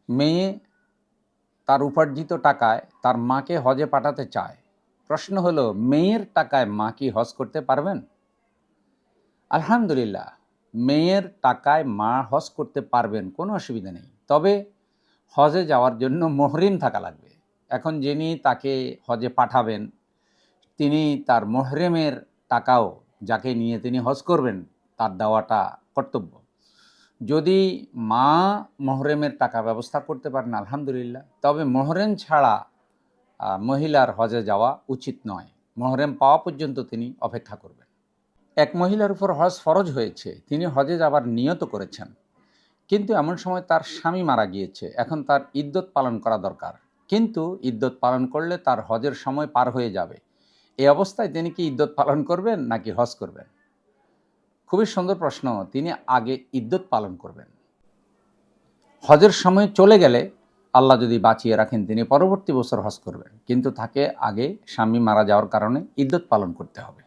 মেয়ে তার উপার্জিত টাকায় তার মাকে হজে পাঠাতে চায়। প্রশ্ন হলো, মেয়ের টাকায় মা কি হজ করতে পারবেন? আলহামদুলিল্লাহ, মেয়ের টাকায় মা হজ করতে পারবেন, কোনো অসুবিধা নেই। তবে হজে যাওয়ার জন্য মুহরিম থাকা লাগবে। এখন যিনি তাকে হজে পাঠাবেন তিনি তার মুহরিমের টাকাও, যাকে নিয়ে তিনি হজ করবেন, তার দেওয়াটা কর্তব্য। যদি মা মুহরিমের টাকা ব্যবস্থা করতে পারেন আলহামদুলিল্লাহ, তবে মুহরিম ছাড়া মহিলার হজে যাওয়া উচিত নয়। মুহরিম পাওয়া পর্যন্ত তিনি অপেক্ষা করবেন। এক মহিলার উপর হজ ফরজ হয়েছে, তিনি হজে যাবার নিয়ত করেছেন, কিন্তু এমন সময় তার স্বামী মারা গিয়েছে, এখন তার ইদ্যত পালন করা দরকার। কিন্তু ইদ্যত পালন করলে তার হজের সময় পার হয়ে যাবে। এই অবস্থায় তিনি কি ইদ্যত পালন করবেন নাকি হজ করবেন? খুবই সুন্দর প্রশ্ন। তিনি আগে ইদ্যত পালন করবেন। হজের সময় চলে গেলে আল্লাহ যদি বাঁচিয়ে রাখেন তিনি পরবর্তী বছর হজ করবেন, কিন্তু তাকে আগে স্বামী মারা যাওয়ার কারণে ইদ্যত পালন করতে হবে।